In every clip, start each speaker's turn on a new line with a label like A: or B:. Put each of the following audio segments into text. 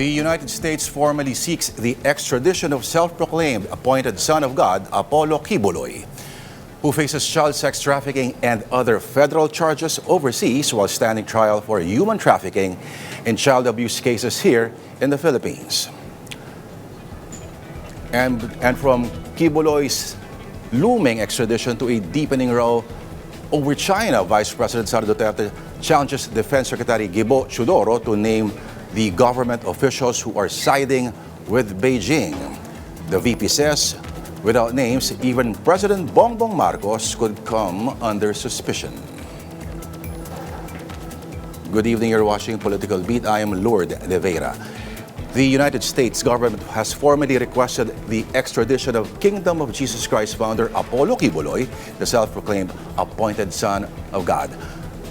A: United States formally seeks the extradition of self-proclaimed appointed son of God, Apollo Kibuloy, who faces child sex trafficking and other federal charges overseas while standing trial for human trafficking and child abuse cases here in the Philippines. And from Kibuloy's looming extradition to a deepening row over China, Vice President Sara Duterte challenges Defense Secretary Gibo Chudoro to name the government officials who are siding with Beijing. The VP says, without names, even President Bongbong Marcos could come under suspicion. Good evening, you're watching Political Beat. I am Lourdes De Vera. The United States government has formally requested the extradition of Kingdom of Jesus Christ founder Apollo Kibuloy, the self-proclaimed appointed son of God.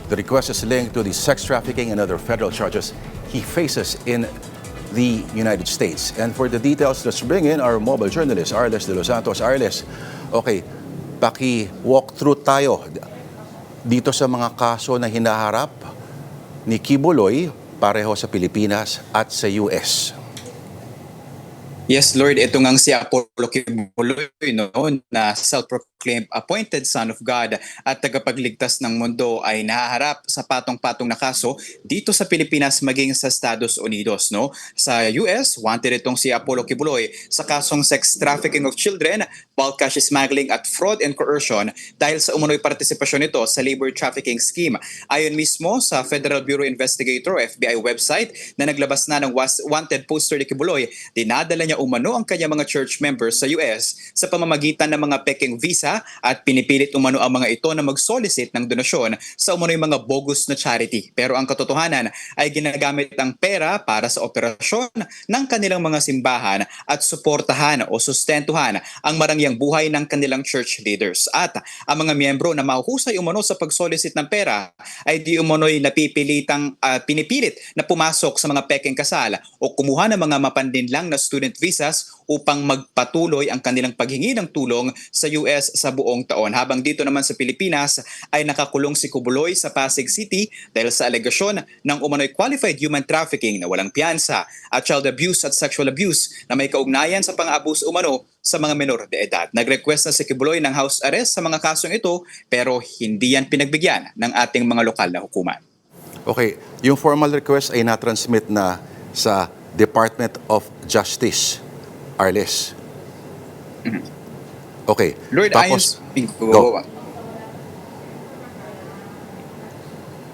A: The request is linked to the sex trafficking and other federal charges he faces in the United States. And for the details, let's bring in our mobile journalist, Arles de los Santos. Arles, okay, paki-walk through tayo dito sa mga kaso na hinaharap ni Kibuloy pareho sa Pilipinas at sa US.
B: Yes, Lord, ito ngang si Apollo Kibuloy, no, na self-proclaimed appointed son of God at tagapagligtas ng mundo ay nahaharap sa patong-patong na kaso dito sa Pilipinas maging sa Estados Unidos. No? Sa US, wanted itong si Apollo Kibuloy sa kasong sex trafficking of children, bulk cash smuggling at fraud and coercion dahil sa umunoy partisipasyon nito sa labor trafficking scheme. Ayon mismo sa Federal Bureau Investigator o FBI website na naglabas na ng wanted poster ni Kibuloy, dinadala niya umano ang kanyang mga church members sa US sa pamamagitan ng mga peking visa at pinipilit umano ang mga ito na mag-solicit ng donasyon sa umano'y mga bogus na charity. Pero ang katotohanan ay ginagamit ang pera para sa operasyon ng kanilang mga simbahan at suportahan o sustentuhan ang marangyang buhay ng kanilang church leaders. At ang mga miyembro na mahuhusay umano sa pag-solicit ng pera ay di umano'y pinipilit na pumasok sa mga peking kasal o kumuha ng mga mapandinlang na student visas upang magpatuloy ang kanilang paghingi ng tulong sa US sa buong taon. Habang dito naman sa Pilipinas ay nakakulong si Kibuloy sa Pasig City dahil sa alegasyon ng umano'y qualified human trafficking na walang piyansa at child abuse at sexual abuse na may kaugnayan sa pang-abus umano sa mga menor de edad. Nag-request na si Kibuloy ng house arrest sa mga kasong ito pero hindi yan pinagbigyan ng ating mga lokal na hukuman.
A: Okay, yung formal request ay na-transmit na sa Department of Justice, Arles. Okay.
B: Lord,
A: tapos,
B: go.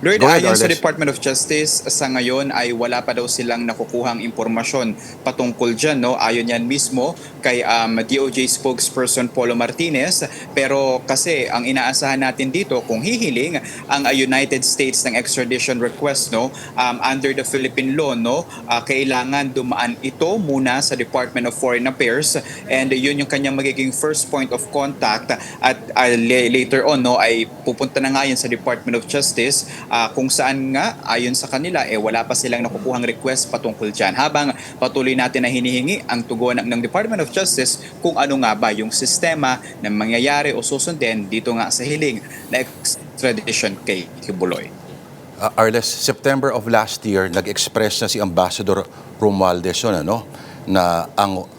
B: Lord, ayon sa
A: Arles.
B: Department of Justice, sa ngayon ay wala pa daw silang nakukuhang impormasyon patungkol dyan. No? Ayon yan mismo kay DOJ spokesperson Polo Martinez. Pero kasi ang inaasahan natin dito, kung hihiling ang United States ng extradition request under the Philippine law, kailangan dumaan ito muna sa Department of Foreign Affairs and yun yung kanyang magiging first point of contact at later on ay pupunta na nga yan sa Department of Justice kung saan nga ayon sa kanila wala pa silang nakukuhang request patungkol dyan. Habang patuloy natin na hinihingi ang tugon ng Department of Justice kung ano nga ba yung sistema na mangyayari o susundin dito nga sa hiling na extradition kay Kibuloy.
A: Arles, September of last year, nag-express na si Ambassador Romualdez na ang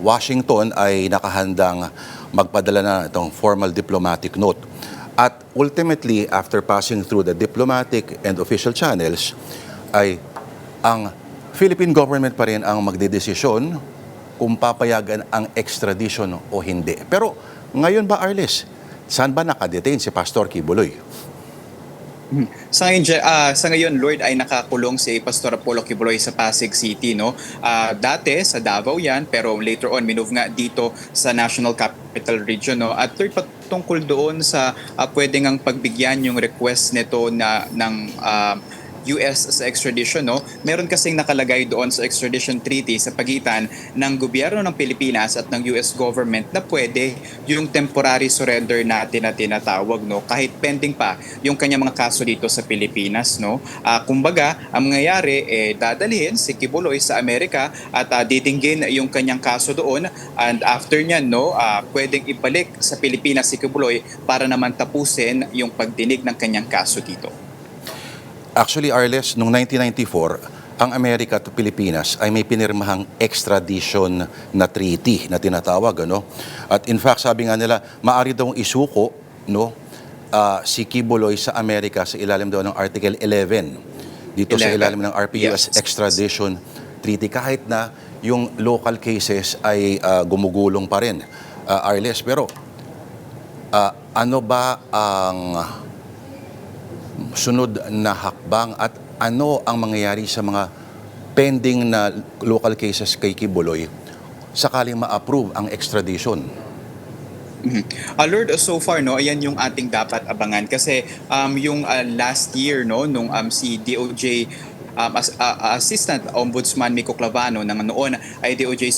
A: Washington ay nakahandang magpadala na itong formal diplomatic note. At ultimately, after passing through the diplomatic and official channels, ay ang Philippine government pa rin ang magdedesisyon kung papayagan ang extradition o hindi. Pero ngayon ba, Arles, saan ba nakadetain si Pastor Kibuloy?
B: Sa ngayon, Lord, ay nakakulong si Pastor Apollo Kibuloy sa Pasig City. Dati sa Davao yan, pero later on, minove nga dito sa National Capital Region. At third, patungkol doon sa pwedeng ang pagbigyan yung request nito ng US sa extradition, meron kasing nakalagay doon sa extradition treaty sa pagitan ng gobyerno ng Pilipinas at ng US government na pwede yung temporary surrender natin na tinatawag, kahit pending pa yung kanyang mga kaso dito sa Pilipinas. Kumbaga, ang mangyayari, dadalhin si Kibuloy sa Amerika at ditinggin yung kanyang kaso doon and after nyan, pwedeng ibalik sa Pilipinas si Kibuloy para naman tapusin yung pagdinig ng kanyang kaso dito.
A: Actually, Arles, noong 1994, ang Amerika at Pilipinas ay may pinirmahang extradition na treaty na tinatawag, ano? At in fact, sabi nga nila, maaari daw isuko, no, si Kibuloy sa Amerika sa ilalim daw ng Article 11 dito sa
B: 11.
A: ilalim ng RPUS
B: Yes.
A: extradition treaty, kahit na yung local cases ay gumugulong pa rin, Arles. Pero ano ba ang sunod na hakbang at ano ang mangyayari sa mga pending na local cases kay Kibuloy sakaling ma-approve ang extradition?
B: Lord, so far no, ayan yung ating dapat abangan kasi yung last year no nung si DOJ Assistant Ombudsman Miko Clavano na noon ay DOJ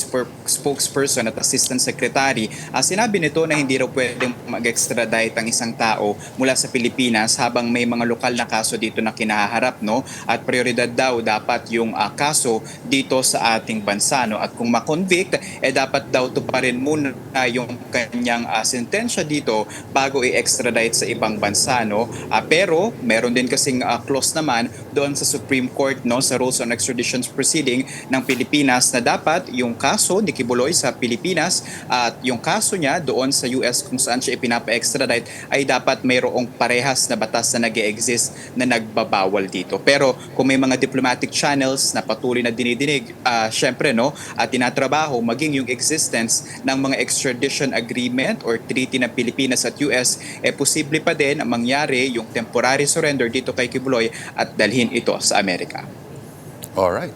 B: spokesperson at Assistant Secretary, sinabi nito na hindi raw pwedeng mag-extradite ang isang tao mula sa Pilipinas habang may mga lokal na kaso dito na kinaharap, no? At prioridad daw dapat yung kaso dito sa ating bansa, no? At kung ma-convict, dapat daw to pa rin muna yung kanyang sentensya dito bago i-extradite sa ibang bansa, no? Pero meron din kasing clause naman doon sa Supreme Court, no, sa Rules on Extradition Proceeding ng Pilipinas na dapat yung kaso ni Kibuloy sa Pilipinas at yung kaso niya doon sa US kung saan siya ipinapa-extradite ay dapat mayroong parehas na batas na nag-e-exist na nagbabawal dito. Pero kung may mga diplomatic channels na patuloy na dinidinig, syempre no, at tinatrabaho maging yung existence ng mga extradition agreement or treaty ng Pilipinas at US, posible pa din mangyari yung temporary surrender dito kay Kibuloy at dalhin ito sa Amerika.
A: Alright.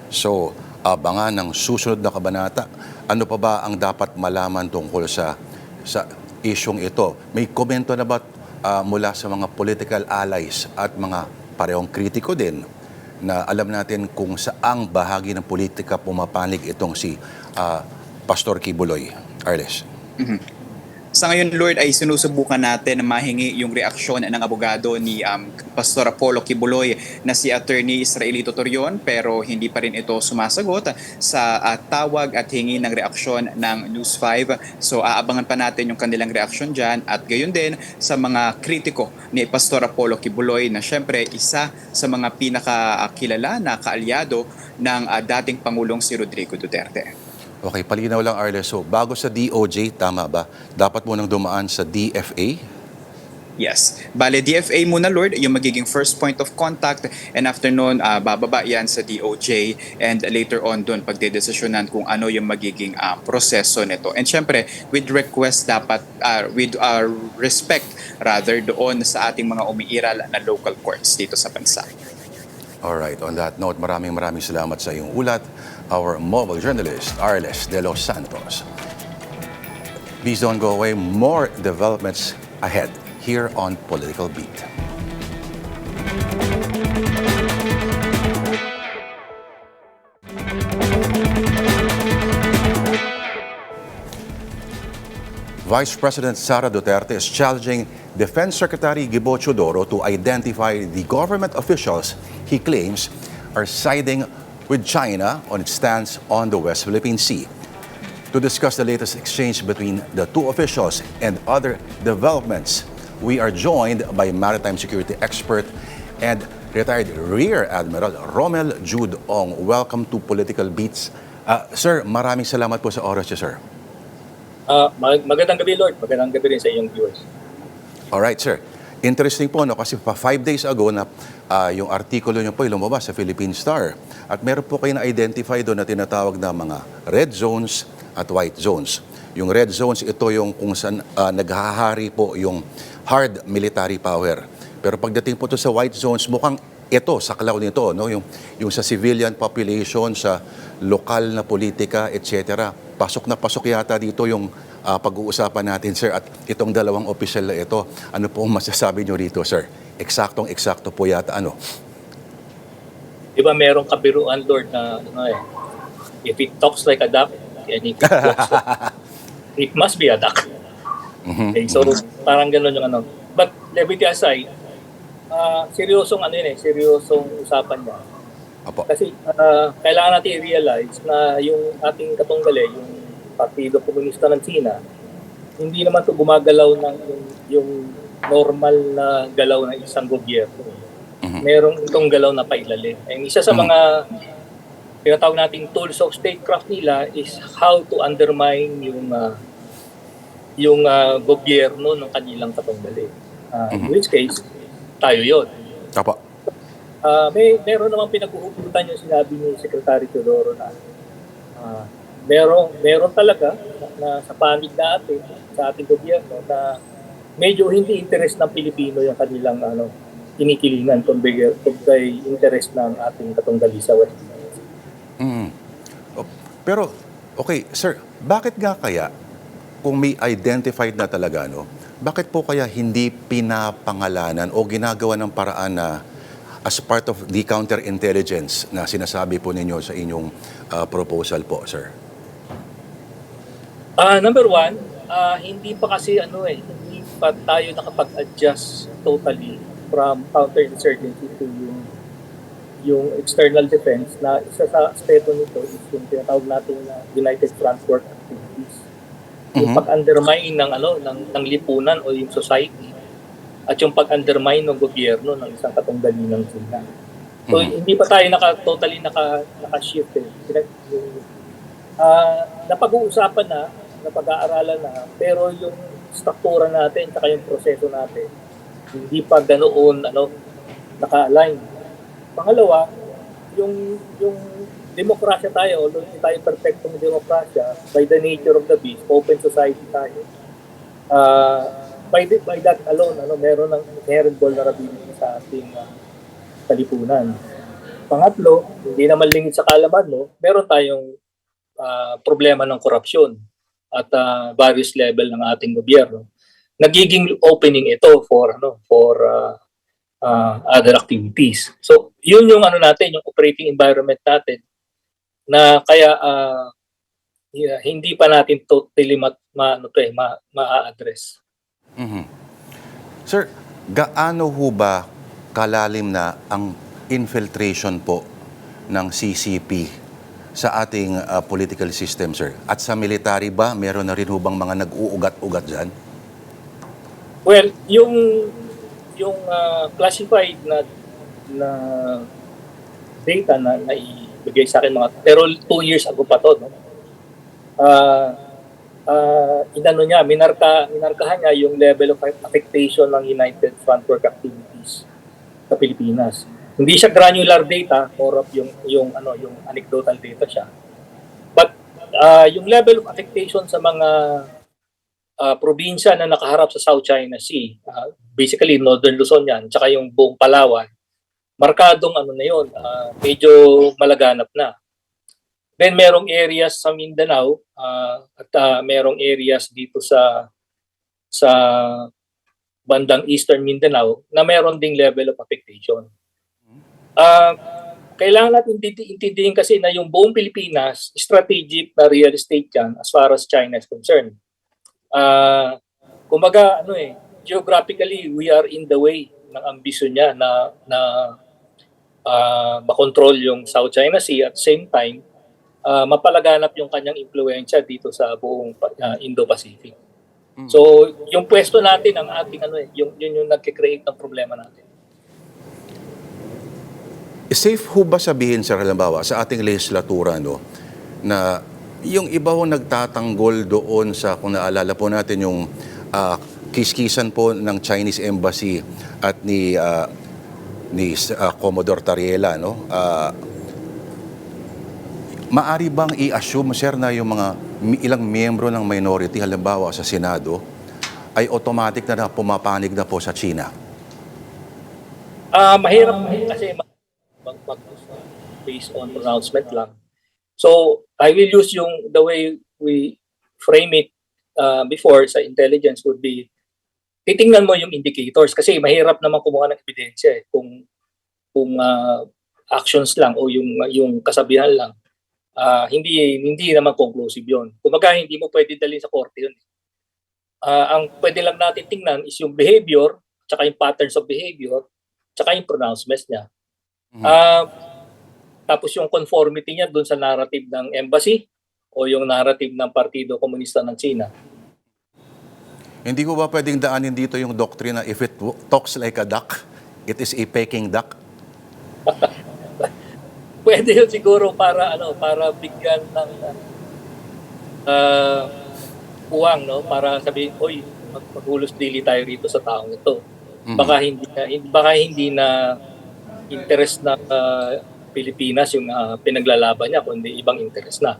A: So, abangan ng susunod na kabanata. Ano pa ba ang dapat malaman tungkol sa isyong ito? May komento na ba mula sa mga political allies at mga parehong kritiko din na alam natin kung saang bahagi ng politika pumapanig itong si Pastor Kibuloy, Arles?
B: Sa ngayon, Lord, ay sinusubukan natin na mahingi yung reaksyon ng abogado ni Pastor Apollo Kibuloy na si Attorney Israelito Torion, pero hindi pa rin ito sumasagot sa tawag at hingi ng reaksyon ng News 5. So aabangan pa natin yung kanilang reaksyon dyan at gayon din sa mga kritiko ni Pastor Apollo Kibuloy na syempre isa sa mga pinakakilala na kaalyado ng dating Pangulong si Rodrigo Duterte.
A: Okay, palinaw lang, Arles. So, bago sa DOJ, tama ba? Dapat mo nang dumaan sa DFA?
B: Yes. Bale, DFA muna, Lord, yung magiging first point of contact, and after nun, bababa yan sa DOJ, and later on doon pagdedesisyonan kung ano yung magiging proseso nito. And syempre, with request dapat, with respect rather doon sa ating mga umiiral na local courts dito sa bansa.
A: Alright, on that note, maraming salamat sa iyong ulat. Our mobile journalist, Arles de los Santos. Please don't go away. More developments ahead here on Political Beat. Vice President Sara Duterte is challenging Defense Secretary Gibo Chodoro to identify the government officials he claims are siding with China on its stance on the West Philippine Sea. To discuss the latest exchange between the two officials and other developments, we are joined by maritime security expert and retired Rear Admiral Romel Jude Ong. Welcome to Political Beats. Sir, maraming salamat po sa oras niyo, sir.
C: Magandang gabi, Lord. Magandang gabi rin sa iyong viewers.
A: Alright, sir. Interesting po, no? Kasi 5 days ago na yung artikulo niyo po ay lumabas sa Philippine Star. At meron po kayo na-identify doon na tinatawag na mga red zones at white zones. Yung red zones, ito yung kung saan naghahari po yung hard military power. Pero pagdating po to sa white zones, mukhang ito, saklaw nito, no? Yung sa civilian population, sa lokal na politika, etc. Pasok na pasok yata dito yung pag-uusapan natin, sir, at itong dalawang opisyal na ito. Ano po ang masasabi nyo rito, sir? Eksaktong-eksakto po yata, ano?
C: Di ba merong kabiruan, Lord, na if it talks like a duck, and if it walks it must be a duck. Okay, so parang gano'n yung ano. But levity aside, seryosong seryosong usapan niya.
A: Apo.
C: Kasi kailangan natin i-realize na yung ating katunggali, yung Partido Komunista ng China, hindi naman to gumagalaw ng yung normal na galaw ng isang gobyerno. merong itong galaw na pailalim. And isa sa mga tinatawag nating tools of statecraft nila is how to undermine yung gobyerno ng kanilang katunggali. In which case, tayo yun.
A: Apo.
C: Meron namang pinag-uugutan yung sinabi ni Secretary Teodoro na meron talaga na sa panig natin, sa ating gobyerno, na medyo hindi interest ng Pilipino yung kanilang kinikilingan kundi interest ng ating katunggali sa West.
A: Pero, okay, sir, bakit nga kaya, kung may identified na talaga, bakit po kaya hindi pinapangalanan o ginagawa ng paraan na as part of the counterintelligence na sinasabi po ninyo sa inyong proposal po, sir?
C: Number one, hindi pa kasi hindi pa tayo nakapag-adjust totally from counterinsurgency to yung external defense na isa sa aspeto nito is yung tinatawag natin na United Front Work Activities. Yung pag-undermine ng lipunan o yung society at yung pag-undermine ng gobyerno ng isang katunggali ng China. So hindi pa tayo totally naka-shift napag-uusapan na, napag-aaralan na, pero yung struktura natin at yung proseso natin hindi pa ganoon naka-align. Pangalawa, yung demokrasya tayo, although hindi tayo perfectong demokrasya, by the nature of the beast, open society tayo. By that alone, meron ng inherent vulnerability sa ating kalipunan. Pangatlo, hindi naman lingid sa kalaman, meron tayong problema ng korupsyon at various level ng ating gobyerno. Nagiging opening ito for other activities. So, yun yung natin, yung operating environment natin na kaya hindi pa natin totally ma-address.
A: Sir, gaano ho ba kalalim na ang infiltration po ng CCP sa ating political system, sir? At sa military ba, meron na rin ho bang mga nag-uugat-ugat dyan?
C: Well, yung classified na data na ibigay sa akin pero 2 years ago pa to, minarkahan niya yung level of affectation ng United Front Work Activities sa Pilipinas. Hindi siya granular data, more of yung anecdotal data siya. But yung level of affectation sa mga probinsya na nakaharap sa South China Sea, basically Northern Luzon yan, tsaka yung buong Palawan, markadong na yun, medyo malaganap na. Then merong areas sa Mindanao at merong areas dito sa bandang Eastern Mindanao na meron ding level of affectation. Kailangan natin intindihin kasi na yung buong Pilipinas, strategic na real estate yan as far as China is concerned. Kumbaga, geographically, we are in the way ng ambisyon niya na makontrol yung South China Sea at the same time, mapalaganap yung kanyang impluensya dito sa buong Indo-Pacific. So, yung pwesto natin, ang ating yung nagke-create ng problema natin.
A: Safe ho ba sabihin, sir, halimbawa, sa ating legislatura, na yung iba ho nagtatanggol doon sa, kung naalala po natin, yung kiskisan po ng Chinese Embassy at ni Commodore Tariela, maari bang i-assume, sir, na yung mga ilang miyembro ng minority, halimbawa sa Senado, ay automatic na pumapanig na po sa China?
C: Mahirap kasi based on pronouncement lang. So, I will use the way we frame it before sa intelligence would be, titingnan mo yung indicators kasi mahirap naman kumuha ng ebidensya kung actions lang o yung kasabihan lang. Hindi naman conclusive yun. Kumbaga, hindi mo pwede dalhin sa korte yun. Ang pwede lang natin tingnan is yung behavior, tsaka yung patterns of behavior, tsaka yung pronouncements niya. Tapos yung conformity niya dun sa narrative ng embassy o yung narrative ng Partido Komunista ng China.
A: Hindi ko ba pwedeng daanin dito yung doctrine na if it talks like a duck, it is a Peking duck?
C: Pwede yun siguro para para bigyan ng uwang, no, para sabihin, oy, maghulos dili tayo rito sa taong ito. Baka hindi na interest ng Pilipinas yung pinaglalaban niya, kundi ibang interest na.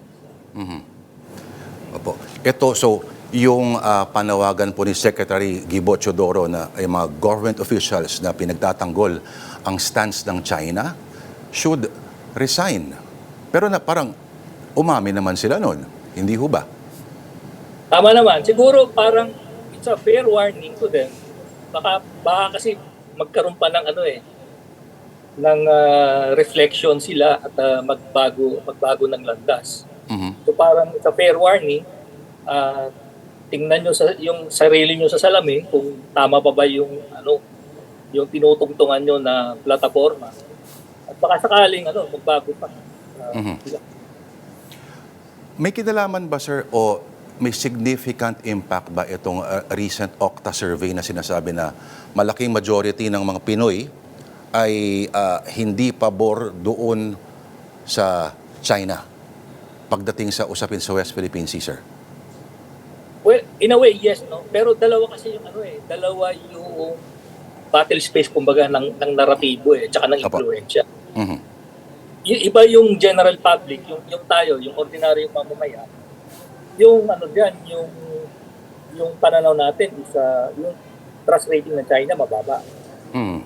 A: Opo. Ito, so, yung panawagan po ni Secretary Gibo Teodoro na ay mga government officials na pinagtatanggol ang stance ng China should resign. Pero na parang umami naman sila noon. Hindi ho ba?
C: Tama naman. Siguro parang it's a fair warning to them. Baka kasi magkaroon pa ng ng reflection sila at magbago ng landas. So parang it's a fair warning. Tingnan nyo yung sarili nyo sa salamin kung tama pa ba yung yung tinutungtungan nyo na plataforma. At baka sakaling magbago pa.
A: May kinalaman ba, sir, o may significant impact ba itong recent Okta survey na sinasabi na malaking majority ng mga Pinoy ay hindi pabor doon sa China pagdating sa usapin sa West Philippine Sea, sir?
C: Well, in a way, yes, no? Pero dalawa kasi yung dalawa yung battle space, kumbaga, ng naratibo tsaka ng influensya. Yung iba yung general public, yung tayo, yung ordinaryong mamamayan, yung yung pananaw natin is yung trust rating ng China mababa.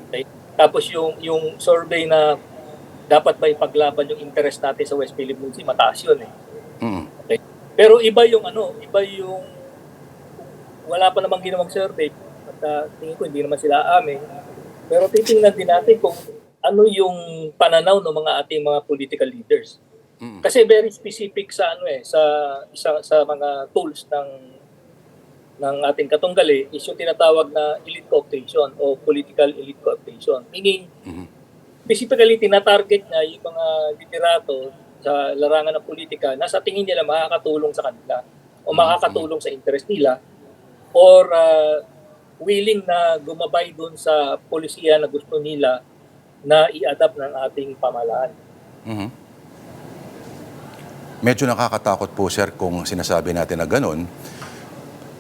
C: Okay? Tapos yung survey na dapat ba ipaglaban yung interest natin sa West Philippine Sea, mataas yun Okay? Pero iba yung wala pa namang ginawang survey at tingin ko hindi naman sila amin. Pero titingnan din natin kung ano yung pananaw ng mga ating mga political leaders. Kasi very specific sa sa mga tools ng ating katunggali is yung tinatawag na elite cooptation o political elite cooptation. Meaning, specifically tinatarget niya yung mga liderato sa larangan ng politika na sa tingin nila makakatulong sa kanila o makakatulong sa interest nila or willing na gumabay dun sa polisiya na gusto nila na i-adapt ng ating pamahalaan.
A: Medyo nakakatakot po, sir, kung sinasabi natin na ganun.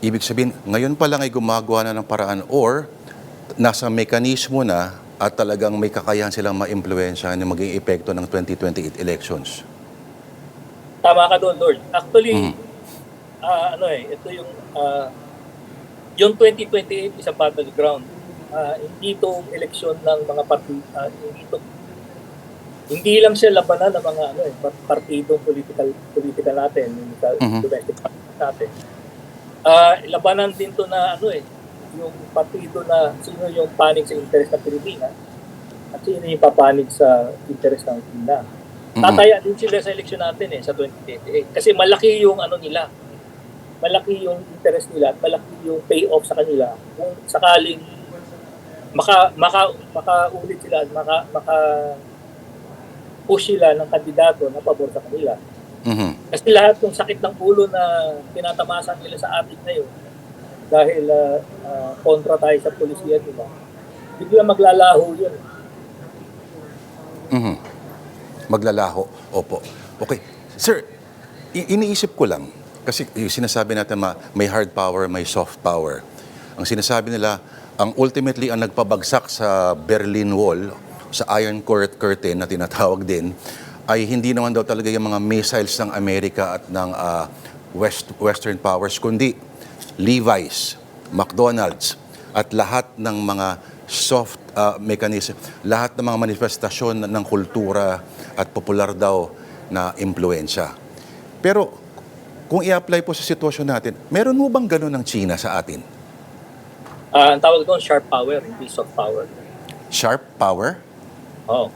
A: Ibig sabihin, ngayon pa lang ay gumagawa na ng paraan or nasa mekanismo na at talagang may kakayahan silang ma-impluwensya na maging epekto ng 2028 elections.
C: Tama ka doon, Lord. Actually, ito yung 2028 is a battleground. Hindi ito eleksyon ng mga hindi lang siya labanan ng mga partidong political natin, domestic natin. Labanan din to na yung partido na sino yung panig sa interest ng Pilipinas at sino yung papanig sa interest ng China. Tataya din sila sa eleksyon natin sa 2028 kasi malaki yung nila. Malaki yung interest nila at malaki yung payoff sa kanila kung sakaling makaulit sila at push sila ng kandidato na pabor sa kanila. Kasi lahat ng sakit ng ulo na tinatamasan nila sa atin ngayon dahil kontra tayo sa polisiya nila, bigla maglalaho yun.
A: Maglalaho. Opo. Okay. Sir, iniisip ko lang, kasi sinasabi natin may hard power, may soft power. Ang sinasabi nila, ang ultimately ang nagpabagsak sa Berlin Wall, sa Iron Curtain na tinatawag din, ay hindi naman daw talaga yung mga missiles ng Amerika at ng Western powers, kundi Levi's, McDonald's, at lahat ng mga soft mechanism, lahat ng mga manifestasyon ng kultura at popular daw na impluensya. Pero kung i-apply po sa sitwasyon natin, meron mo bang gano'n ng China sa atin?
C: Ang tawag doon, sharp power, hindi soft power.
A: Sharp power?
C: Oo,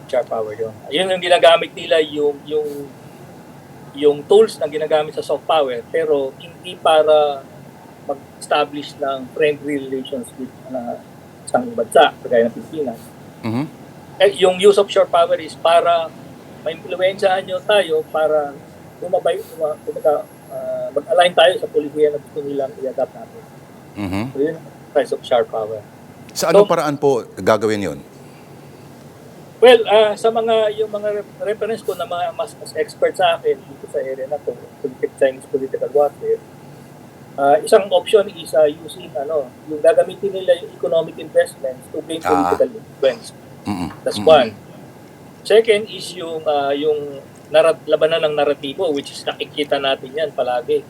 C: sharp power yun. Yun yung ginagamit nila, yung tools na ginagamit sa soft power, pero hindi para mag-establish ng friendly relations with isang bansa, kagaya ng Pilipinas. Yung use of sharp power is para ma-impluensyahan nyo tayo para mag-align tayo sa polisiya na gusto nilang i-adapt natin. So yun ang price of sharp power.
A: Sa anong paraan po gagawin yun?
C: Well, sa yung mga reference ko na mga mas expert sa akin dito sa area na to, Chinese political warfare, isang option is using yung gagamitin nila yung economic investments to gain political influence. That's one. Second is yung labanan ng naratibo, which is nakikita natin yan palagi.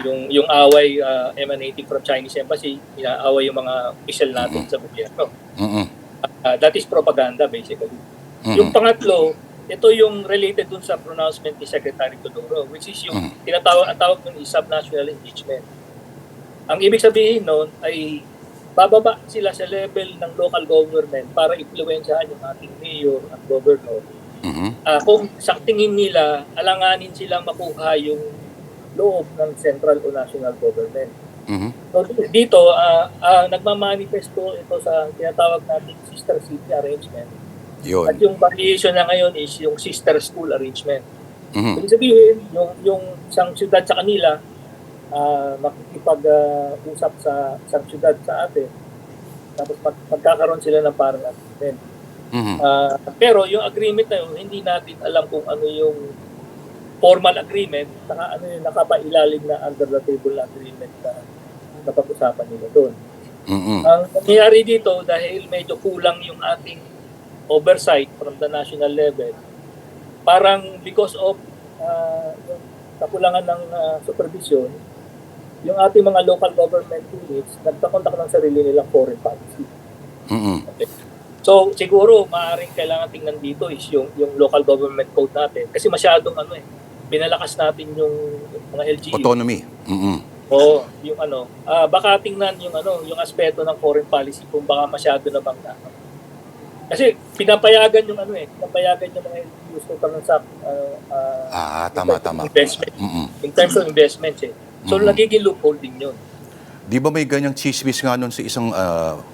C: Yung away emanating from Chinese embassy, inaaway yung mga official natin sa gobyerno. That is propaganda basically. Yung pangatlo, ito yung related dun sa pronouncement ni Secretary Todoro, which is yung tawag nun is subnational impeachment. Ang ibig sabihin nun ay bababa sila sa level ng local government para impluwensyahan yung ating mayor at governor. Kung sa tingin nila, alanganin silang makuha yung loob ng central o national government. So dito, nagmamanifesto ito sa tinatawag nating sister city arrangement.
A: Yun.
C: At yung variation na ngayon is yung sister school arrangement. Ibig sabihin, yung isang syudad sa kanila, makikipag-usap sa isang syudad sa atin, tapos magkakaroon sila ng parang agreement. Pero yung agreement na yun, hindi natin alam kung ano yung formal agreement, saka ano yung nakapailalim na under the table agreement na napag-usapan nila doon. Ang nangyayari dito, dahil medyo kulang yung ating oversight from the national level, parang because of yung kakulangan ng supervision, yung ating mga local government units nagkakontak ng sarili nilang foreign policy. Okay. So siguro maaaring kailangan tingnan dito is yung local government code natin kasi masyadong binalakas natin yung mga LGU.
A: Autonomy.
C: Oo, yung baka tingnan yung aspeto ng foreign policy kung baka masyado na bang kasi pinapayagan yung pinapayagan yung mga LGUs kung tanong sa
A: Tama.
C: investment. In terms of investments So nagiging loophole din yun.
A: Di ba may ganyang chismis nga nun sa isang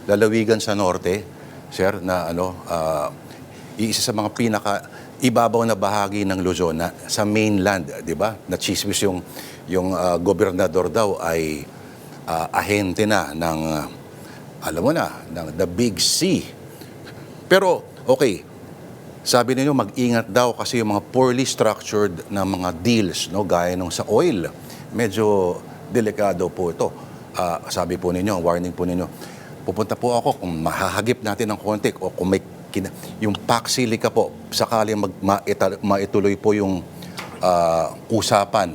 A: lalawigan sa norte, sir, na isa sa mga ibabaw na bahagi ng Luzon na sa mainland, di ba? Na chismis yung gobernador daw ay ahente na ng alam mo na, ng the Big C. Pero okay, sabi ninyo mag-ingat daw kasi yung mga poorly structured na mga deals, no, gaya nung sa oil, medyo delikado po ito. Sabi po ninyo, warning po ninyo, pupunta po ako kung mahahagip natin ng konti o kung may yung PAC Silica po, sakaling maituloy po yung usapan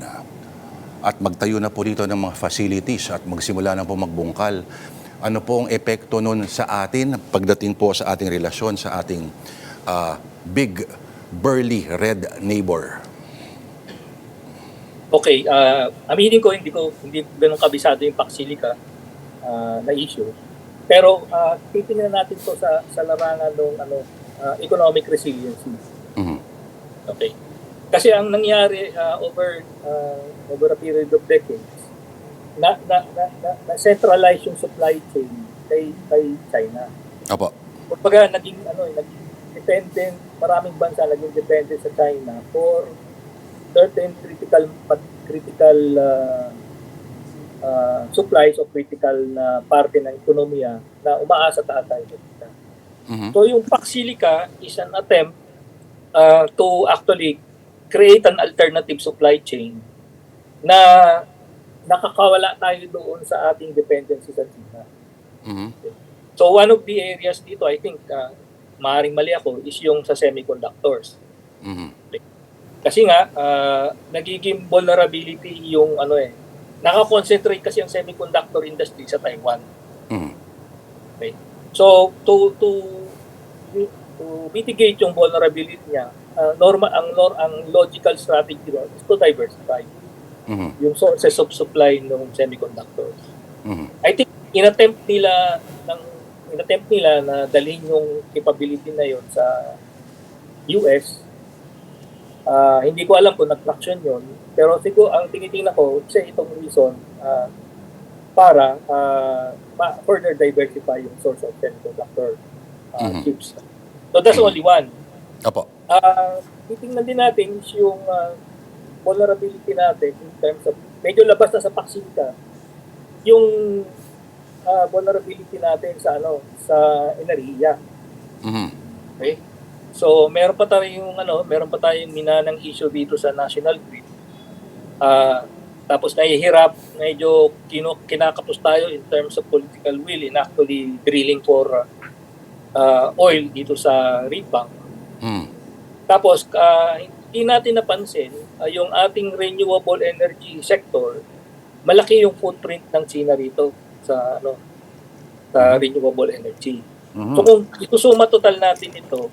A: at magtayo na po dito ng mga facilities at magsimula na po magbungkal. Ano po ang epekto nun sa atin pagdating po sa ating relasyon sa ating big, burly, red neighbor?
C: Okay, aminin ko hindi ganun kabisado yung PAC Silica na issue. Pero titingnan natin to sa larangan ng economic resiliency. Okay. Kasi ang nangyari over a period of decades, na centralize yung supply chain kay China.
A: Opo.
C: Kumbaga naging dependent, maraming bansa naging dependent sa China for certain critical supplies o critical na parte ng ekonomiya na umaasa tayo. So yung PAC Silica is an attempt to actually create an alternative supply chain na nakakawala tayo doon sa ating dependency sa China. Okay. So one of the areas dito, I think, maaaring mali ako, is yung sa semiconductors. Okay. Kasi nga, nagiging vulnerability yung nakakonsentrate kasi ang semiconductor industry sa Taiwan. Okay. So to mitigate yung vulnerability niya, ang logical strategy doon is to diversify yung sources of supply ng semiconductors. I think inattempt nila na dalhin yung capability na yon sa US. Hindi ko alam kung nag-traction yun, pero siguro ang tinitingnan ko sa itong reason para further diversify yung source of semiconductor chips. So that's only one.
A: Opo.
C: Titingnan din natin yung vulnerability natin in terms of, medyo labas na sa PAC Silica, yung vulnerability natin sa enerhiya. Okay? So meron pa tayong minanang issue dito sa National Grid. Tapos nahihirap, medyo kinakapos tayo in terms of political will in actually drilling for oil dito sa reed bank. Tapos hindi natin napansin yung ating renewable energy sector, malaki yung footprint ng China rito sa sa renewable energy. So kung isusuma total natin ito,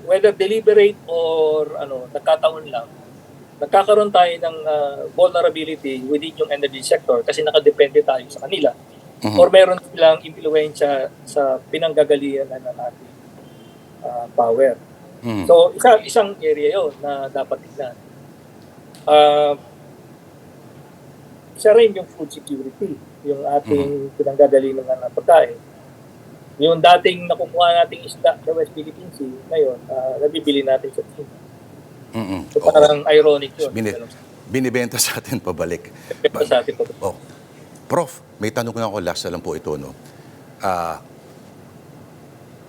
C: whether deliberate or nagkataon lang, nagkakaroon tayo ng vulnerability within yung energy sector kasi nakadepende tayo sa kanila. Or meron silang impluwensya sa pinanggagalingan ng ating power. So isang area yon na dapat tignan. Isa rin yung food security, yung ating pinanggagalingan ng pagkain. Yung dating nakukuha nating isda sa West Philippine Sea, ngayon, nabibili natin sa China. So parang ironic yun.
A: Binibenta sa atin pabalik.
C: Binibenta sa atin pabalik.
A: Prof, may tanong na ako, last na lang po ito.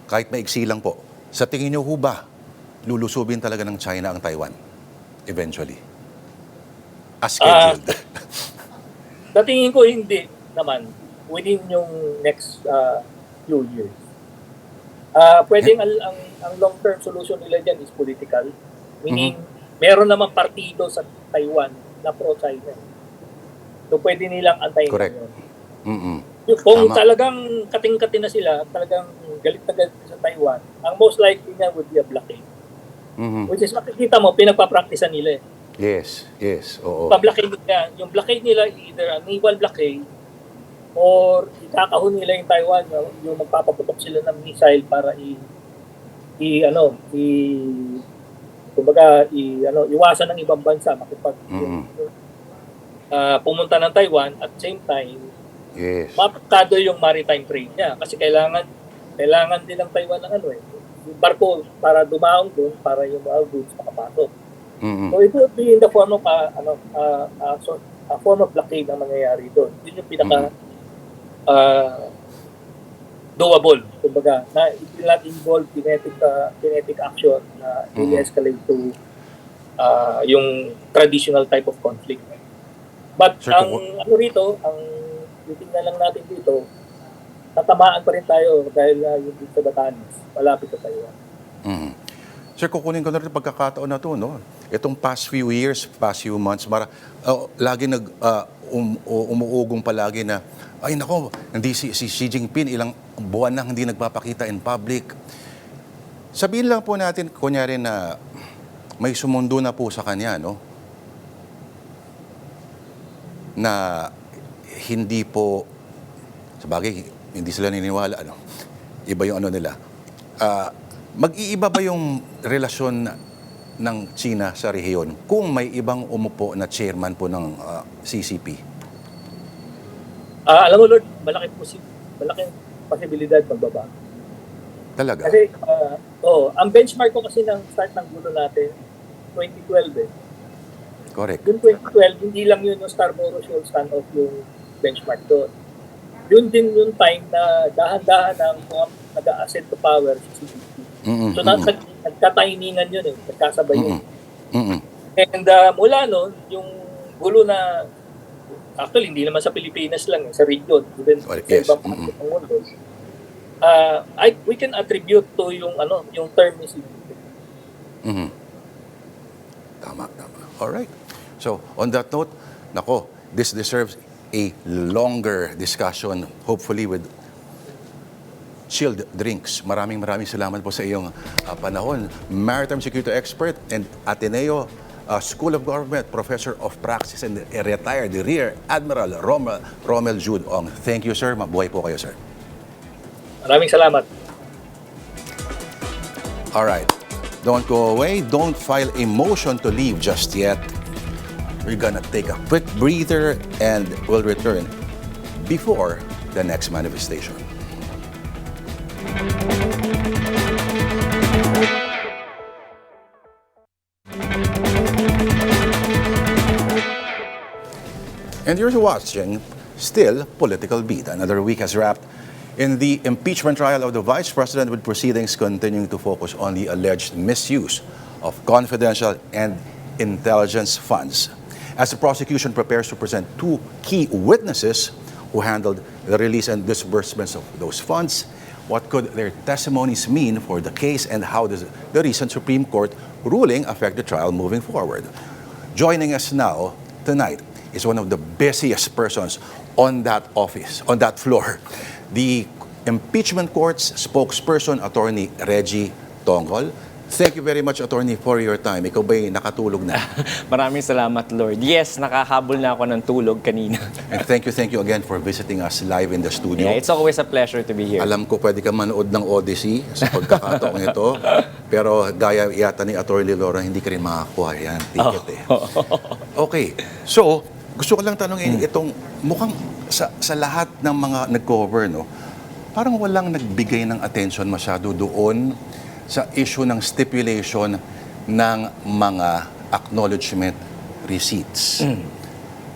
A: Kahit maiksi lang po, sa tingin niyo ho ba, lulusubin talaga ng China ang Taiwan? Eventually? As scheduled.
C: Sa tingin ko hindi naman within yung next few years. Pwedeng ang long-term solution nila dyan is political. Meaning, meron naman partido sa Taiwan na pro-China. So, pwede nilang antayin.
A: Correct.
C: Kung talagang kating-kating na sila, talagang galit na galit sa Taiwan, ang most likely niya would be a blockade. Which is, makikita mo, pinagpa-practicean nila eh.
A: Yes, oo.
C: Pa-blockade nila. Yung blockade nila, either a naval blockade or ikakahon nila yung Taiwan, yung magpapaputok sila ng missile para iwasan ng ibang bansa makipag pumunta ng Taiwan at same time mapaktado yung maritime trade niya kasi kailangan din ng Taiwan ng yung barko para dumaong doon para yung mga goods makapasok. So it would be in the form of a form of blockade na mangyayari doon. Yun yung pinaka doable, kumbaga, na it will not involve kinetic action na will escalate to yung traditional type of conflict. But
A: Sir,
C: ang titingnan lang natin dito, tatamaan pa rin tayo dahil yung dito sa Batanes, malapit sa Taiwan.
A: Sir, kukunin ko na rin pagkakataon na ito, no? Itong past few years, past few months, lagi umuugong palagi na, ay nako, hindi si Xi Jinping ilang buwan na hindi nagpapakita in public. Sabihin lang po natin, kunyari na may sumundo na po sa kanya, no? Na hindi po, sabagay, hindi sila niniwala, ano? Iba yung nila. Mag-iiba ba yung relasyon ng China sa rehiyon kung may ibang umupo na chairman po ng CCP?
C: Alam mo, Lord, malaking posibilidad magbabago.
A: Talaga?
C: Kasi, ang benchmark ko kasi ng start ng gulo natin, 2012 eh.
A: Correct.
C: Yung 2012, hindi lang yun yung Scarborough Shoal standoff yung benchmark doon. Yun din yung time na dahan-dahan ang mga nag-ascend to power sa CCP. So, nagkatainingan yun eh. Nagkasabay yun. And mula noon, yung gulo na, actually, hindi naman sa Pilipinas lang, sa region, even sa ibang parte ng mundo, we can attribute to yung term ni CCP.
A: Tama. Alright. So, on that note, nako, this deserves a longer discussion, hopefully with chilled drinks. Maraming salamat po sa iyong panahon. Maritime Security Expert and Ateneo School of Government Professor of Praxis and retired Rear Admiral Romel Jude Ong. Thank you, sir. Mabuhay po kayo, sir.
C: Maraming salamat.
A: Alright. Don't go away. Don't file a motion to leave just yet. We're gonna take a quick breather and we'll return before the next manifestation. And you're watching Still Political Beat. Another week has wrapped In the impeachment trial of the Vice President, with proceedings continuing to focus on the alleged misuse of confidential and intelligence funds. As the prosecution prepares to present two key witnesses who handled the release and disbursements of those funds, what could their testimonies mean for the case, and how does the recent Supreme Court ruling affect the trial moving forward? Joining us now tonight is one of the busiest persons on that floor, the impeachment court's spokesperson, Attorney Reggie Tongol. Thank you very much, Attorney, for your time. Ikaw ba'y nakatulog na?
D: Maraming salamat, Lord. Yes, nakahabol na ako ng tulog kanina.
A: And thank you again for visiting us live in the studio.
D: Yeah, it's always a pleasure to be here.
A: Alam ko pwede ka manood ng Odyssey sa pagkakataong ito, pero gaya yata ni Attorney Laura, hindi ka rin makakuha yan ticket eh. Okay, so gusto ko lang tanongin itong mukhang sa lahat ng mga nag-cover, no, parang walang nagbigay ng attention masyado doon sa issue ng stipulation ng mga acknowledgement receipts.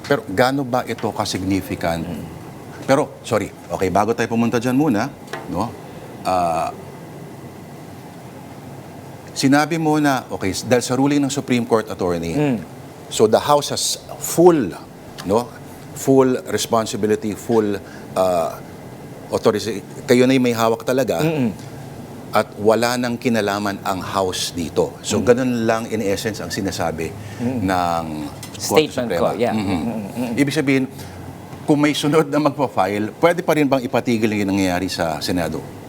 A: Pero gaano ba ito ka-significant? Pero, sorry, okay, bago tayo pumunta dyan muna, no? Sinabi mo na, okay, dahil sa ruling ng Supreme Court, Attorney, so the House has full responsibility, full authority. Kayo na yung may hawak talaga. At wala nang kinalaman ang House dito. So, ganun lang in essence ang sinasabi ng
D: Statement ko, yeah.
A: Ibig sabihin, kung may sunod na magpa-file, pwede pa rin bang ipatigil yung nangyayari sa Senado?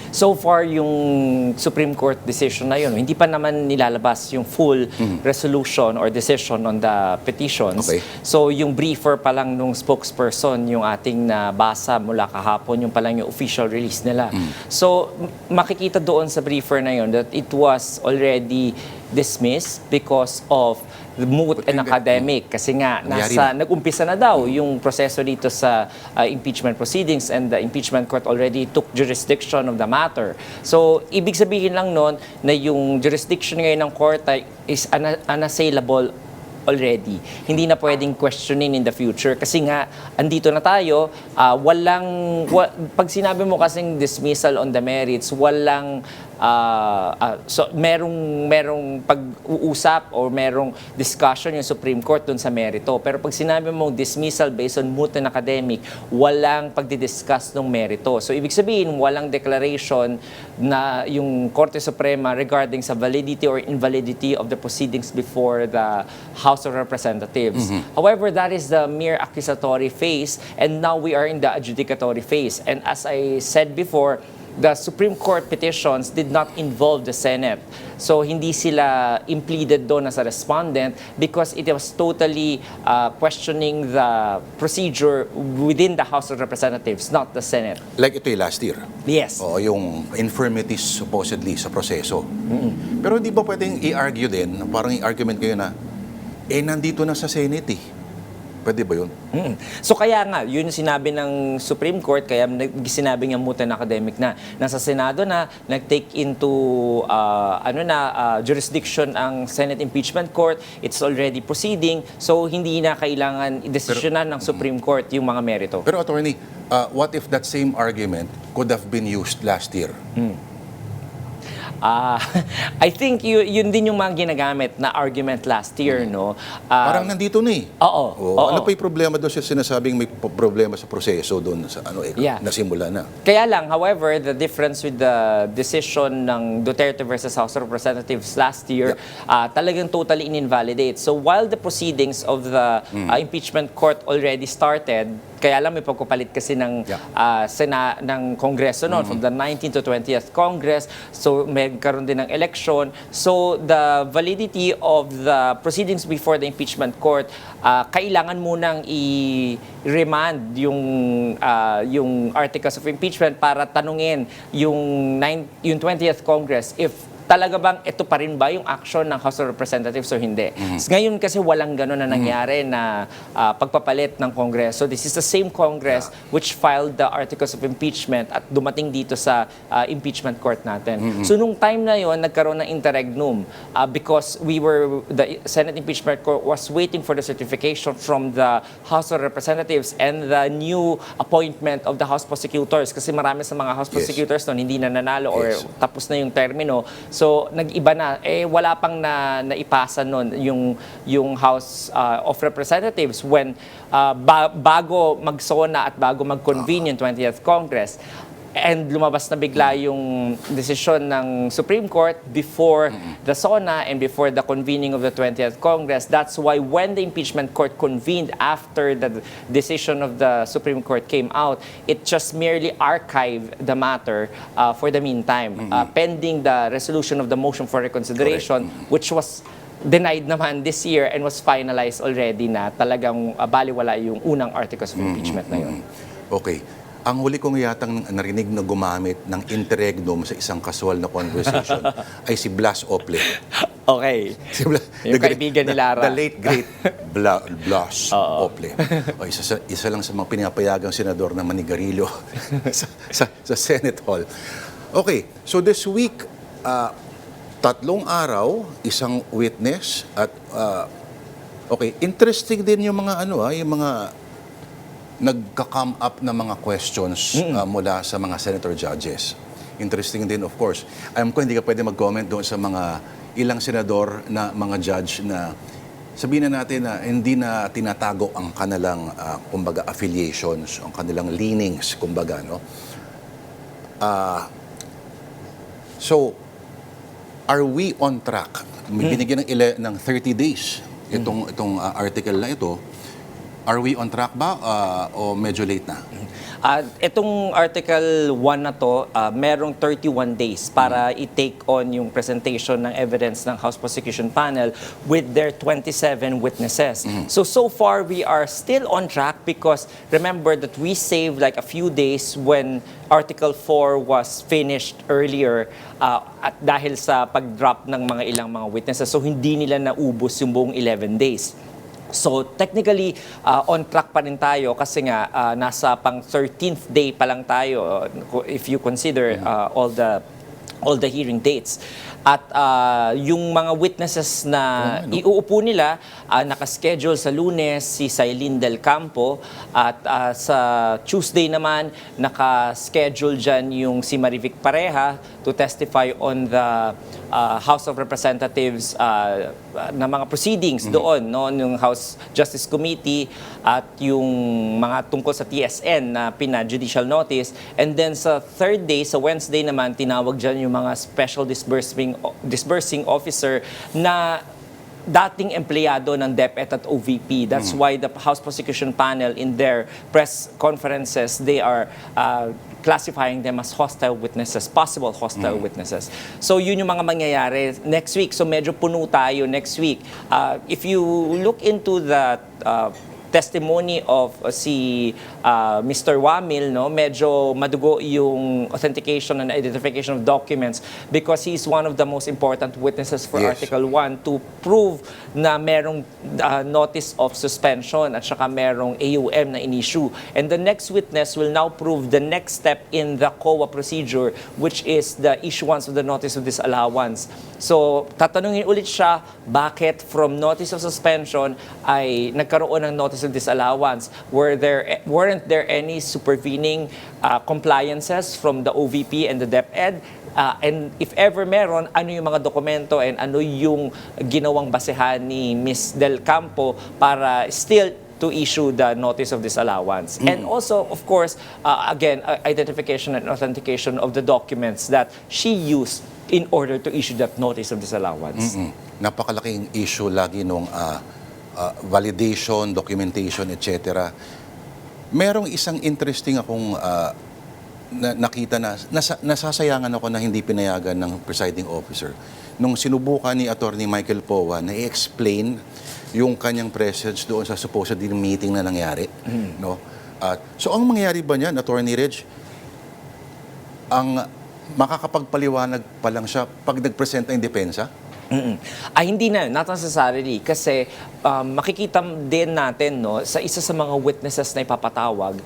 D: So far, yung Supreme Court decision na yun, hindi pa naman nilalabas yung full resolution or decision on the petitions.
A: Okay.
D: So yung briefer pa lang nung spokesperson, yung ating nabasa mula kahapon, yung pa lang yung official release nila. So makikita doon sa briefer na yun that it was already dismissed because of the moot and academic. Kasi nga, nag-umpisa na daw yung proseso dito sa impeachment proceedings, and the impeachment court already took jurisdiction of the matter. So, ibig sabihin lang nun na yung jurisdiction ngayon ng court is unassailable already. Hindi na pwedeng questionin in the future kasi nga andito na tayo, pag sinabi mo kasing dismissal on the merits, so merong pag-uusap or merong discussion yung Supreme Court dun sa merito. Pero pag sinabi mo dismissal based on moot and academic, walang pagdidiscuss ng merito. So ibig sabihin, walang declaration na yung Korte Suprema regarding sa validity or invalidity of the proceedings before the House of Representatives. However, that is the mere accusatory phase, and now we are in the adjudicatory phase. And as I said before, the Supreme Court petitions did not involve the Senate. So hindi sila impleaded doon as a respondent because it was totally questioning the procedure within the House of Representatives, not the Senate.
A: Like ito last year.
D: Yes.
A: O yung infirmities supposedly sa proseso. Pero di ba pwedeng i-argue din, parang i-argument kayo na, nandito na sa Senate eh. Pwede ba yun?
D: So kaya nga, yun yung sinabi ng Supreme Court, kaya sinabi nga moot and academic na nasa Senado na, nag-take into jurisdiction ang Senate Impeachment Court, it's already proceeding, so hindi na kailangan i-desisyonan ng Supreme Court yung mga merito.
A: Pero Attorney, what if that same argument could have been used last year?
D: I think yun din yung mga ginagamit na argument last year, no?
A: Parang nandito na eh.
D: Oo.
A: Ano pa yung problema doon siya sinasabing may problema sa proseso doon sa nasimula na?
D: Kaya lang, however, the difference with the decision ng Duterte versus House of Representatives last year, talagang totally in-invalidate. So while the proceedings of the impeachment court already started, kaya lang may pagkupalit kasi ng ng Kongreso noon from the 19th to 20th Congress. So magkaroon din ng election. So the validity of the proceedings before the impeachment court, kailangan munang i-remand yung articles of impeachment para tanungin yung 20th Congress if talaga bang ito pa rin ba yung action ng House of Representatives o hindi? Ngayon kasi walang gano'n na nangyari na pagpapalit ng Kongreso. This is the same Congress which filed the articles of impeachment at dumating dito sa impeachment court natin. So nung time na yon nagkaroon ng interregnum because the Senate Impeachment Court was waiting for the certification from the House of Representatives and the new appointment of the House prosecutors kasi marami sa mga House prosecutors noon hindi na nanalo or tapos na yung termino. So nag-iba na wala pang naipasa noon yung House of Representatives when bago mag-SONA at bago mag-convene yung 20th Congress. And lumabas na bigla yung desisyon ng Supreme Court before the SONA and before the convening of the 20th Congress. That's why when the impeachment court convened after the decision of the Supreme Court came out, it just merely archived the matter for the meantime, pending the resolution of the motion for reconsideration, which was denied naman this year and was finalized already na talagang baliwala yung unang articles of impeachment na yun.
A: Okay. Ang huli kong yatang narinig na gumamit ng interregnum sa isang casual na conversation ay si Blas Ople.
D: Okay.
A: Si Blas,
D: Yung kaibigan ni Lara.
A: The late, great Blas Ople. O, isa lang sa mga pinapayagang senador na manigarilyo sa Senate Hall. Okay, so this week, 3 araw, isang witness at okay, interesting din yung mga yung mga nagka-come up na mga questions mula sa mga senator judges. Interesting din, of course. Alam ko, hindi ka pwede mag-comment doon sa mga ilang senador na mga judge na sabihin na natin na hindi na tinatago ang kanilang, kumbaga, affiliations, ang kanilang leanings, kumbaga, no? So, are we on track? Binigyan ng 30 days itong article na ito. Are we on track ba o medyo late na?
D: Itong Article 1 na to, merong 31 days para i-take on yung presentation ng evidence ng House Prosecution Panel with their 27 witnesses. So far, we are still on track because remember that we saved like a few days when Article 4 was finished earlier at dahil sa pag-drop ng mga ilang mga witnesses. So hindi nila naubos yung buong 11 days. So technically, on track pa rin tayo kasi nga nasa pang 13th day pa lang tayo if you consider all the hearing dates. At yung mga witnesses na iuupo nila, nakaschedule sa Lunes si Sailin Del Campo at sa Tuesday naman, nakaschedule dyan yung si Marivic Pareja to testify on the House of Representatives na mga proceedings doon, no, yung House Justice Committee at yung mga tungkol sa TSN na pina-judicial notice. And then sa third day, sa Wednesday naman, tinawag dyan yung mga special disbursing officer na dating empleyado ng DepEd at OVP. That's why the House Prosecution Panel in their press conferences, they are classifying them as hostile witnesses, possible hostile witnesses. So yun yung mga mangyayari next week. So medyo puno tayo next week. If you look into the testimony of si Mr. Wamil, no, medyo madugo yung authentication and identification of documents because he's one of the most important witnesses for Article 1 to prove na merong notice of suspension at saka merong AUM na in-issue. And the next witness will now prove the next step in the COA procedure, which is the issuance of the notice of disallowance. So, tatanungin ulit siya, bakit from notice of suspension ay nagkaroon ng notice of disallowance? Weren't there any supervening compliances from the OVP and the DepEd? And if ever meron, ano yung mga dokumento and ano yung ginawang basehan ni Ms. Del Campo para still to issue the notice of disallowance. And also, of course, again, identification and authentication of the documents that she used in order to issue that notice of disallowance.
A: Napakalaking issue lagi nung validation, documentation, etc. Merong isang interesting akong nakita na nasasayangan ako na hindi pinayagan ng presiding officer. Nung sinubukan ni Attorney Michael Powa na i-explain yung kanyang presence doon sa supposed meeting na nangyari. No? So ang mangyayari ba niyan, Attorney Reg, ang makakapagpaliwanag pa lang siya pag nag-present ng depensa?
D: Ay, hindi na, not necessarily. Kasi makikita din natin, no, sa isa sa mga witnesses na ipapatawag,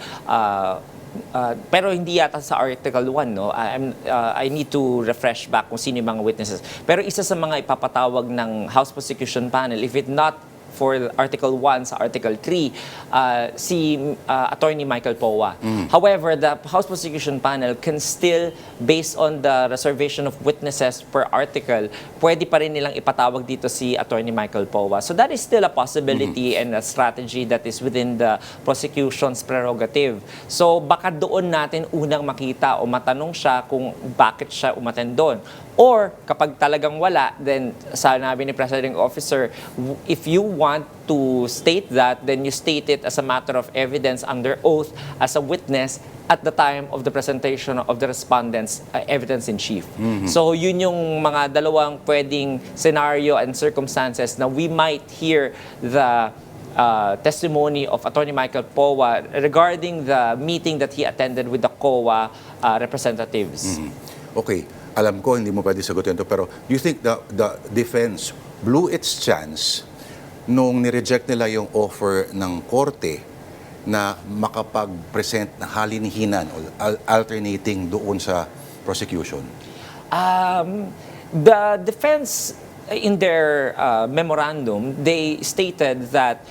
D: pero hindi yata sa Article 1, no? I need to refresh back kung sino yung mga witnesses. Pero isa sa mga ipapatawag ng House Prosecution Panel, if it not for Article 1 sa Article 3, si Attorney Michael Powa. However, the House Prosecution Panel can still, based on the reservation of witnesses per article, pwede pa rin nilang ipatawag dito si Attorney Michael Powa. So that is still a possibility and a strategy that is within the prosecution's prerogative. So baka doon natin unang makita o matanong siya kung bakit siya umattend doon. Or kapag talagang wala, then sabi ni Presiding Officer, if you want to state that, then you state it as a matter of evidence under oath as a witness at the time of the presentation of the respondent's evidence in chief. So yun yung mga dalawang pwedeng scenario and circumstances na we might hear the testimony of Attorney Michael Powa regarding the meeting that he attended with the COA representatives.
A: Okay, alam ko hindi mo pwede sagutin ito, pero do you think the defense blew its chance nung nireject nila yung offer ng korte na makapag-present na halinihinan o alternating doon sa prosecution?
D: The defense, in their memorandum, they stated that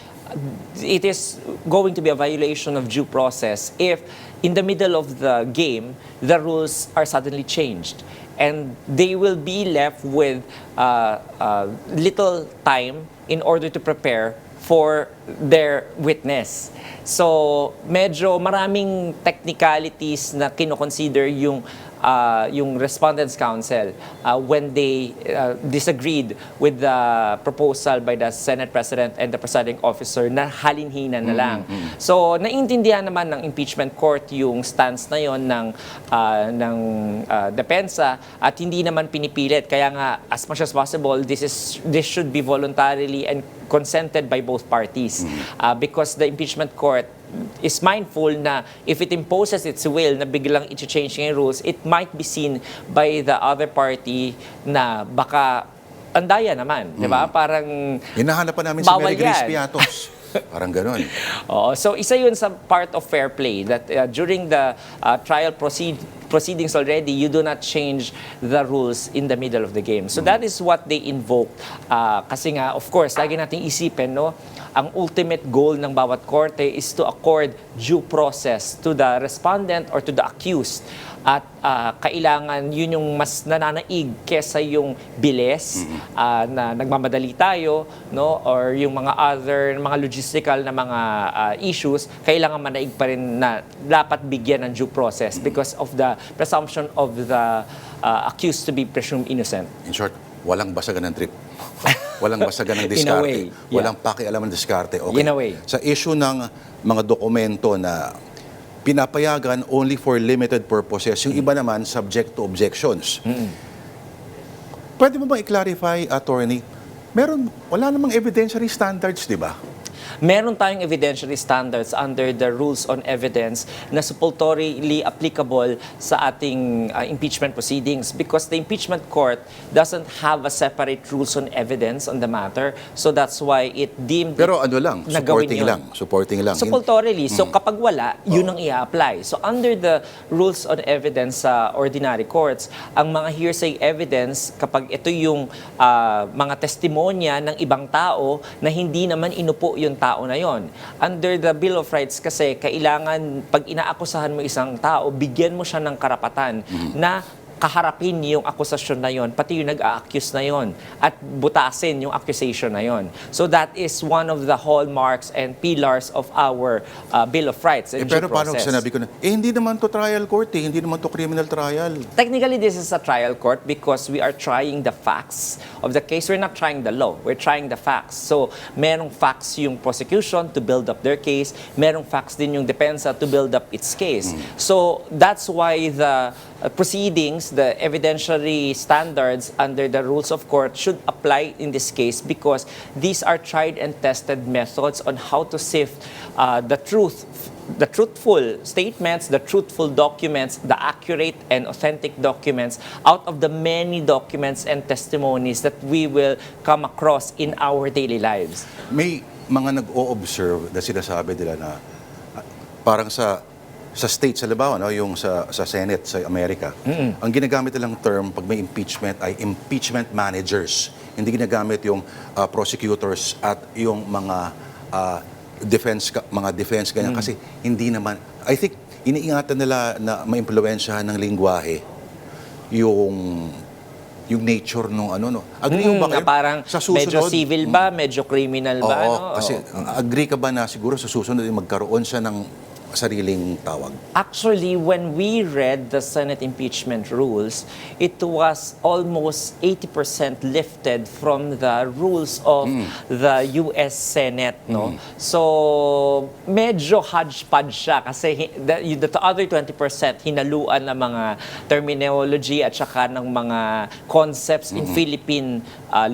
D: it is going to be a violation of due process if in the middle of the game, the rules are suddenly changed. And they will be left with little time in order to prepare for their witness. So, medyo maraming technicalities na kinoconsider yung Respondents' Council when they disagreed with the proposal by the Senate President and the Presiding Officer na halinhina na lang. So, naiintindihan naman ng impeachment court yung stance na yon ng depensa at hindi naman pinipilit. Kaya nga, as much as possible, this should be voluntarily and consented by both parties. Because the impeachment court is mindful na if it imposes its will na biglang i-change yung rules, it might be seen by the other party na baka andaya naman, di ba? Parang
A: Hinahanap pa namin si
D: bawal
A: Mary Grace
D: yan.
A: Piatos. Parang ganon.
D: Oo, so isa yun sa part of fair play that during the trial proceedings already, you do not change the rules in the middle of the game. So that is what they invoked. Kasi nga, of course, lagi nating isipin, no? Ang ultimate goal ng bawat korte is to accord due process to the respondent or to the accused. At kailangan yun yung mas nananaig kesa yung bilis na nagmamadali tayo, no, or yung mga logistical na mga issues, kailangan manaig pa rin na dapat bigyan ng due process because of the presumption of the accused to be presumed innocent.
A: In short, walang basagan ng trip. Walang basagan ng
D: In a
A: diskarte.
D: way, yeah.
A: Walang pakialam ng diskarte. Okay.
D: In a way.
A: Sa issue ng mga dokumento na pinapayagan only for limited purposes, yung iba naman subject to objections. Pwede mo ba i-clarify, attorney, wala namang evidentiary standards, di ba?
D: Meron tayong evidentiary standards under the rules on evidence na supportorily applicable sa ating impeachment proceedings because the impeachment court doesn't have a separate rules on evidence on the matter. So that's why it deemed
A: Pero ano lang,
D: na gawin
A: supporting lang.
D: Supportorily. So kapag wala, yun ang i-apply. So under the rules on evidence sa ordinary courts, ang mga hearsay evidence, kapag ito yung mga testimonya ng ibang tao na hindi naman inupo yung tao na yon. Under the Bill of Rights kasi, kailangan pag inaakusahan mo isang tao, bigyan mo siya ng karapatan na kaharapin yung akusasyon na yon, pati yung nag-a-accuse na yon, at butasin yung accusation na yon. So that is one of the hallmarks and pillars of our Bill of Rights and due
A: Pero paano
D: process.
A: sinabi ko na, hindi naman to trial court hindi naman to criminal trial.
D: Technically, this is a trial court because we are trying the facts of the case. We're not trying the law. We're trying the facts. So, merong facts yung prosecution to build up their case. Merong facts din yung depensa to build up its case. So, that's why proceedings, the evidentiary standards under the rules of court should apply in this case because these are tried and tested methods on how to sift the truthful statements, the truthful documents, the accurate and authentic documents out of the many documents and testimonies that we will come across in our daily lives.
A: May mga nag-o-observe na sinasabi nila na parang sa states, halimbawa, no, yung sa Senate, sa Amerika, ang ginagamit nilang term pag may impeachment ay impeachment managers. Hindi ginagamit yung prosecutors at yung mga defense ganyan kasi hindi naman, I think iniingatan nila na maimpluwensyahan ng lingwahe yung nature nung ano, no. Agree mo ba kayo?
D: Na parang
A: sa susunod,
D: medyo civil ba, medyo criminal ba?
A: oo,
D: no?
A: kasi agree ka ba na siguro sa susunod magkaroon siya ng sariling tawag?
D: Actually, when we read the Senate impeachment rules, it was almost 80% lifted from the rules of the US Senate, no? So, medyo hodgepodge siya kasi the other 20% hinaluan ng mga terminology at saka ng mga concepts in Philippine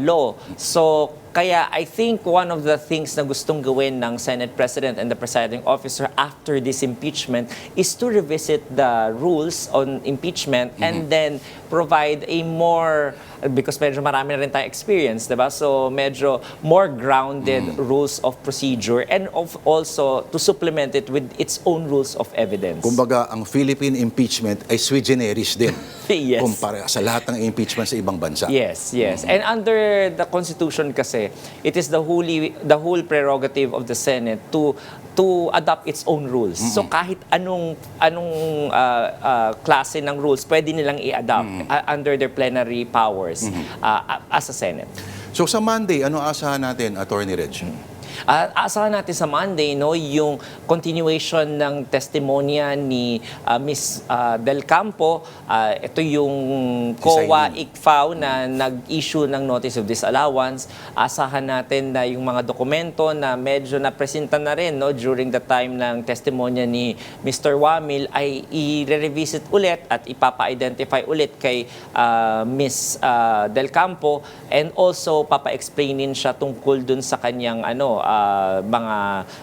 D: law. So, kaya I think one of the things na gustong gawin ng Senate President and the presiding officer after this impeachment is to revisit the rules on impeachment and then provide a more, because medyo marami na rin tayong experience, diba? So medyo more grounded rules of procedure and also to supplement it with its own rules of evidence.
A: Kumbaga, ang Philippine impeachment ay sui generis din.
D: Yes.
A: Kumpara sa lahat ng impeachment sa ibang bansa.
D: Yes, yes. And under the Constitution kasi, it is the whole prerogative of the Senate to adopt its own rules. So kahit anong klase ng rules pwede nilang i-adopt under their plenary powers as a Senate.
A: So sa Monday, ano asahan natin, Attorney Reg?
D: Asahan natin sa Monday, no, yung continuation ng testimonya ni Ms. Del Campo. Ito yung COA ICFAO na nag-issue ng Notice of Disallowance. Asahan natin na yung mga dokumento na medyo napresenta na rin, no, during the time ng testimonya ni Mr. Wamil ay i-revisit ulit at ipapa-identify ulit kay Ms. Del Campo, and also papa-explainin siya tungkol dun sa kanyang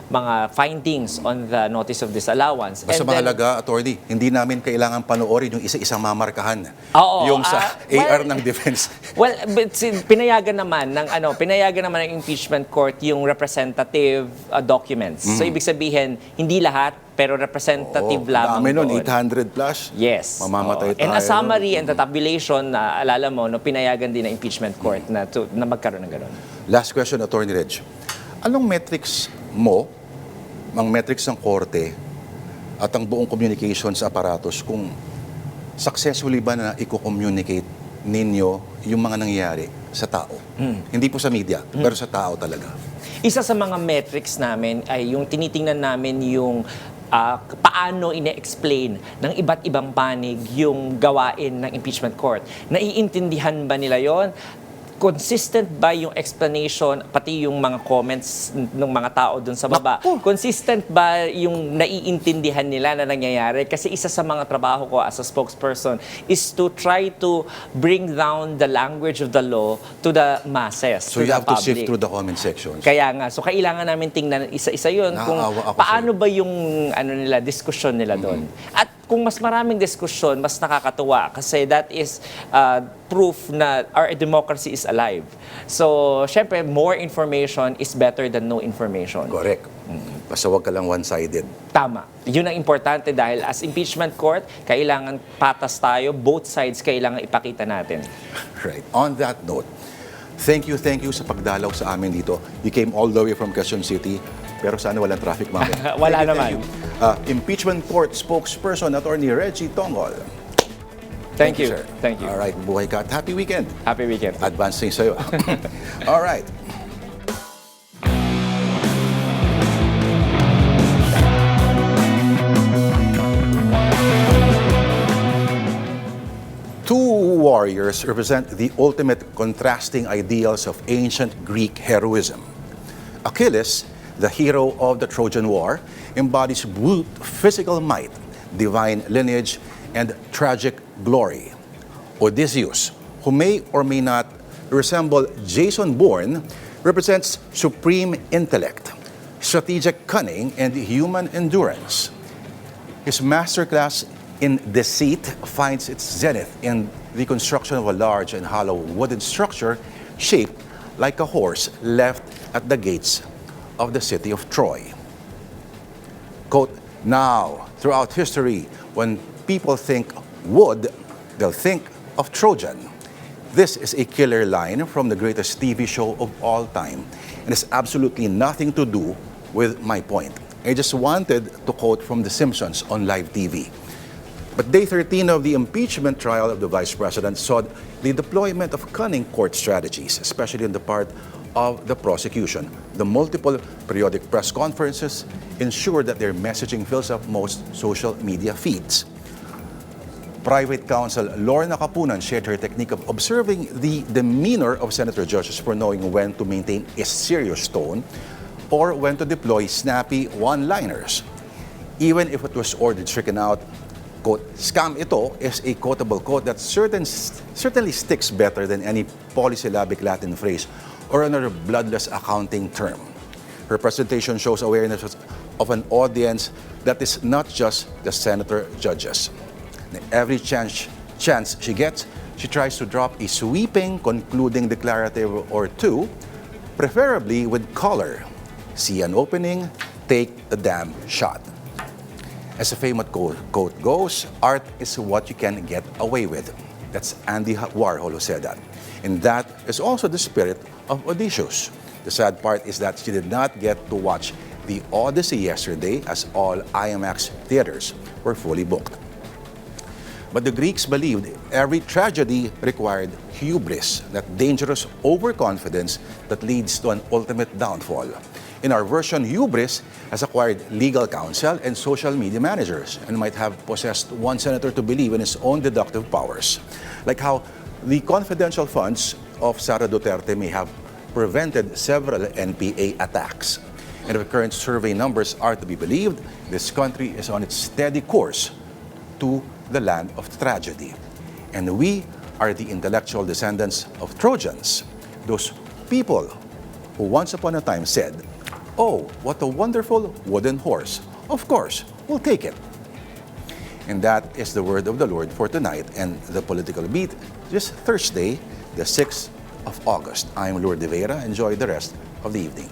D: mga findings on the Notice of Disallowance.
A: Basta
D: And then,
A: mahalaga, Attorney, hindi namin kailangan panoorin yung isa-isang mamarkahan.
D: Oo,
A: yung sa AR ng defense.
D: Well, but pinayagan naman ng impeachment court yung representative documents. So ibig sabihin, hindi lahat pero representative lamang
A: Dami nun,
D: doon.
A: 800 plus.
D: Yes.
A: Mamamatay tayo.
D: And a summary and a tabulation, alala mo, no, pinayagan din ng impeachment court na magkaroon ng gano'n.
A: Last question, Attorney Reg. Anong metrics mo, ang metrics ng korte at ang buong communications apparatus kung successfully ba na i-communicate ninyo yung mga nangyayari sa tao? Hindi po sa media, pero sa tao talaga.
D: Isa sa mga metrics namin ay yung tinitingnan namin yung paano ine-explain ng iba't ibang panig yung gawain ng impeachment court. Naiintindihan ba nila yon? Consistent ba yung explanation, pati yung mga comments ng mga tao dun sa baba? Consistent ba yung naiintindihan nila na nangyayari? Kasi isa sa mga trabaho ko as a spokesperson is to try to bring down the language of the law to the masses,
A: So
D: to
A: you
D: the
A: have to
D: public.
A: sift through the comment sections.
D: Kaya nga, so kailangan namin tingnan isa-isa yun kung
A: Naaawa ako
D: paano ba yung diskusyon nila doon. At kung mas maraming diskusyon, mas nakakatuwa kasi that is proof na our democracy is alive. So, syempre, more information is better than no information.
A: Correct. Basta wag ka lang one-sided.
D: Tama. Yun ang importante dahil as impeachment court, kailangan patas tayo, both sides kailangan ipakita natin.
A: Right. On that note, thank you sa pagdalaw sa amin dito. You came all the way from Quezon City, pero sana walang traffic mamaya.
D: Wala
A: Thank
D: naman.
A: you. Impeachment Court spokesperson, Attorney Reggie Tongol.
D: Thank you.
A: sir.
D: Thank you.
A: All right, buhay ka at happy weekend.
D: Happy weekend.
A: Advancing sa'yo. All right. Two warriors represent the ultimate contrasting ideals of ancient Greek heroism. Achilles, the hero of the Trojan War, embodies brute physical might, divine lineage, and tragic glory. Odysseus, who may or may not resemble Jason Bourne, represents supreme intellect, strategic cunning, and human endurance. His masterclass in deceit finds its zenith in the construction of a large and hollow wooden structure shaped like a horse left at the gates of the city of Troy. Quote, now, throughout history, when people think wood, they'll think of Trojan. This is a killer line from the greatest TV show of all time, and has absolutely nothing to do with my point. I just wanted to quote from The Simpsons on live TV. But day 13 of the impeachment trial of the vice president saw the deployment of cunning court strategies, especially on the part of the prosecution. The multiple periodic press conferences ensured that their messaging fills up most social media feeds. Private counsel Lorna Kapunan shared her technique of observing the demeanor of senator judges for knowing when to maintain a serious tone or when to deploy snappy one-liners. Even if it was ordered stricken out, quote, scam ito is a quotable quote that certainly sticks better than any polysyllabic Latin phrase or another bloodless accounting term. Her presentation shows awareness of an audience that is not just the senator judges. Every chance she gets, she tries to drop a sweeping, concluding declarative or two, preferably with color. See an opening, take the damn shot. As the famous quote goes, art is what you can get away with. That's Andy Warhol who said that. And that is also the spirit of Odysseus. The sad part is that she did not get to watch the Odyssey yesterday, as all IMAX theaters were fully booked. But the Greeks believed every tragedy required hubris, that dangerous overconfidence that leads to an ultimate downfall. In our version, hubris has acquired legal counsel and social media managers and might have possessed one senator to believe in his own deductive powers. Like how the confidential funds of Sara Duterte may have prevented several NPA attacks. And if current survey numbers are to be believed, this country is on its steady course to the land of tragedy. And we are the intellectual descendants of Trojans, those people who once upon a time said, oh, what a wonderful wooden horse. Of course, we'll take it. And that is the word of the Lord for tonight and the Political Beat, this Thursday, the 6th of August. I am Lourdes de Vera. Enjoy the rest of the evening.